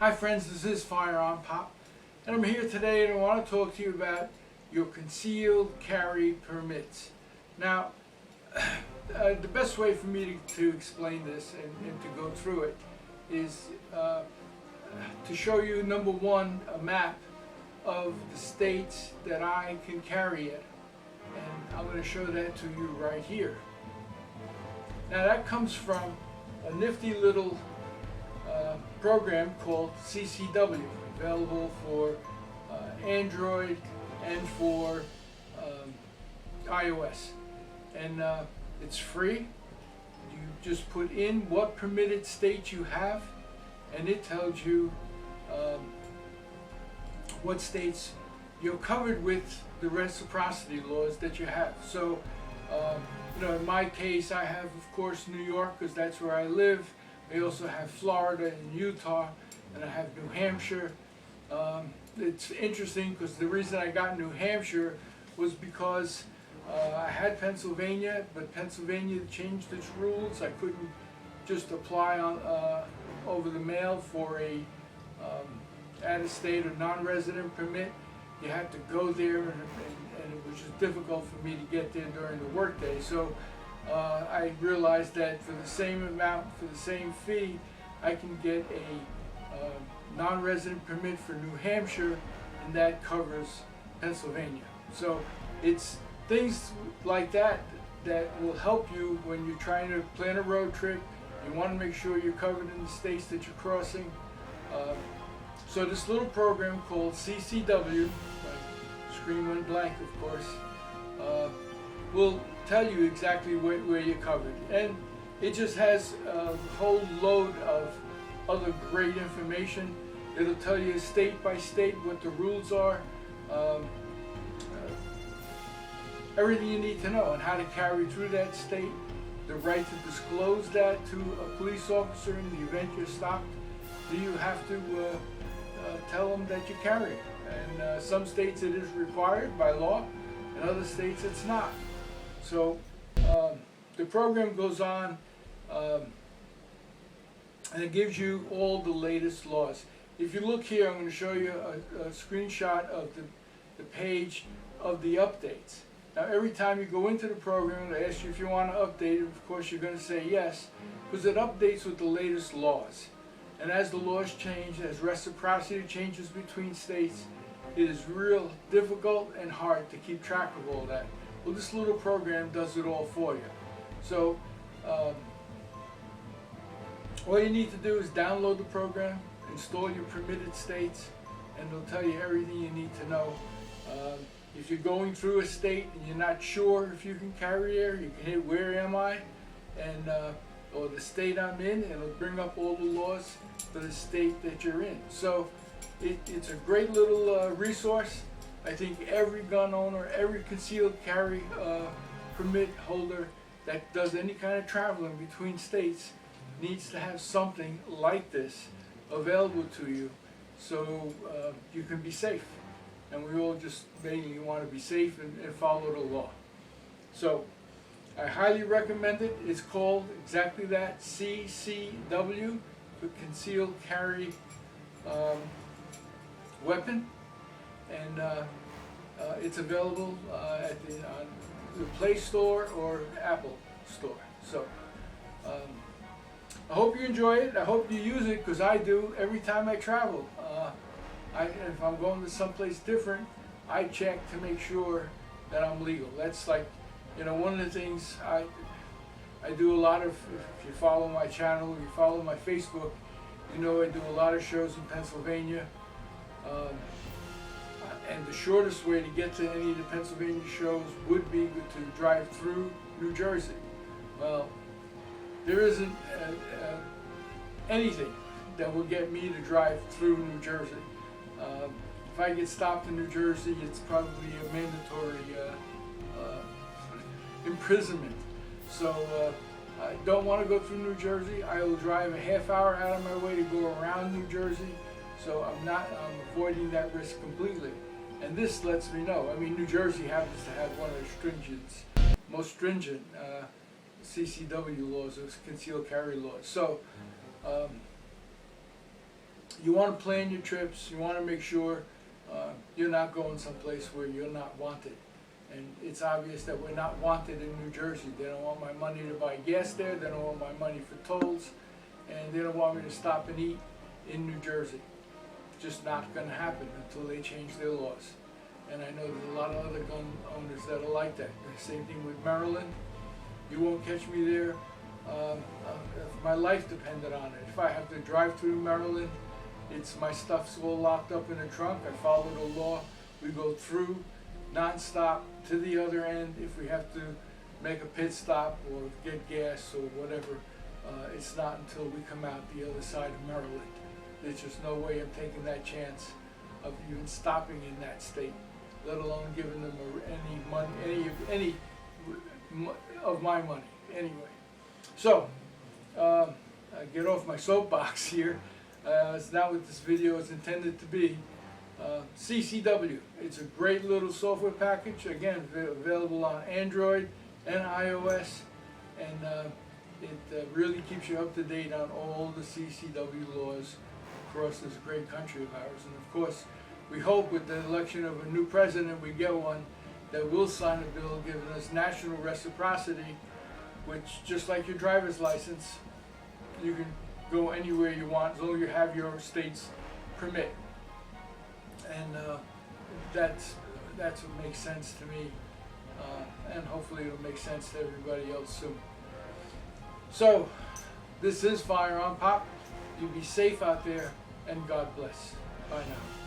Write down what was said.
Hi friends, this is FirearmPop, and I'm here today and I want to talk to you about your concealed carry permits. Now, the best way for me to explain this and to go through it is to show you, number one, a map of the states that I can carry it. And I'm going to show that to you right here. Now that comes from a nifty little program called CCW, available for Android and for iOS. And it's free. You just put in what permitted state you have, and it tells you what states you're covered with the reciprocity laws that you have. So, in my case, I have, of course, New York, because that's where I live. I also have Florida and Utah, and I have New Hampshire. It's interesting because the reason I got New Hampshire was because I had Pennsylvania, but Pennsylvania changed its rules. I couldn't just apply on over the mail for a out-of-state or non-resident permit. You had to go there, and it was just difficult for me to get there during the workday. So I realized that for the same amount, for the same fee, I can get a non-resident permit for New Hampshire, and that covers Pennsylvania. So it's things like that that will help you when you're trying to plan a road trip. You want to make sure you're covered in the states that you're crossing. So this little program called CCW, my screen went blank of course, will tell you exactly where you're covered. And it just has a whole load of other great information. It'll tell you state by state what the rules are, everything you need to know, and how to carry through that state, the right to disclose that to a police officer in the event you're stopped. Do you have to tell them that you carry it? And some states it is required by law, in other states it's not. So the program goes on and it gives you all the latest laws. If you look here, I'm going to show you a screenshot of the page of the updates. Now every time you go into the program, they ask you if you want to update it. Of course you're going to say yes, because it updates with the latest laws. And as the laws change, as reciprocity changes between states, it is real difficult and hard to keep track of all that. Well, this little program does it all for you. So all you need to do is download the program, install your permitted states, and it'll tell you everything you need to know. If you're going through a state and you're not sure if you can carry there, you can hit "Where am I?" and or the state I'm in, and it'll bring up all the laws for the state that you're in. So it's a great little resource. I think every gun owner, every concealed carry permit holder that does any kind of traveling between states needs to have something like this available to you, so you can be safe. And we all just mainly want to be safe and follow the law. So I highly recommend it. It's called exactly that, CCW, for Concealed Carry Weapon. And it's available on the Play Store or Apple Store. So I hope you enjoy it. I hope you use it, because I do every time I travel. If I'm going to someplace different, I check to make sure that I'm legal. That's like, one of the things I do a lot of. If you follow my channel, you follow my Facebook, I do a lot of shows in Pennsylvania. And the shortest way to get to any of the Pennsylvania shows would be to drive through New Jersey. Well, there isn't anything that will get me to drive through New Jersey. If I get stopped in New Jersey, it's probably a mandatory imprisonment. So I don't want to go through New Jersey. I will drive a half hour out of my way to go around New Jersey. So I'm avoiding that risk completely. And this lets me know. I mean, New Jersey happens to have one of the most stringent CCW laws, or concealed carry laws. So you want to plan your trips. You want to make sure you're not going someplace where you're not wanted. And it's obvious that we're not wanted in New Jersey. They don't want my money to buy gas there. They don't want my money for tolls. And they don't want me to stop and eat in New Jersey. It's just not going to happen until they change their laws. And I know there's a lot of other gun owners that are like that. The same thing with Maryland. You won't catch me there. If my life depended on it. If I have to drive through Maryland, it's my stuff's all locked up in the trunk. I follow the law. We go through non-stop to the other end. If we have to make a pit stop or get gas or whatever, it's not until we come out the other side of Maryland. There's just no way I'm taking that chance of even stopping in that state, let alone giving them any money, any of my money. Anyway, so I get off my soapbox here. It's not what this video is intended to be. CCW, it's a great little software package, again available on Android and iOS, and it really keeps you up to date on all the CCW laws across this great country of ours. And of course, we hope with the election of a new president, we get one that will sign a bill giving us national reciprocity, which, just like your driver's license, you can go anywhere you want as long as you have your state's permit. And that's what makes sense to me, and hopefully it'll make sense to everybody else soon. So, this is FirearmPop. You be safe out there, and God bless. Bye now.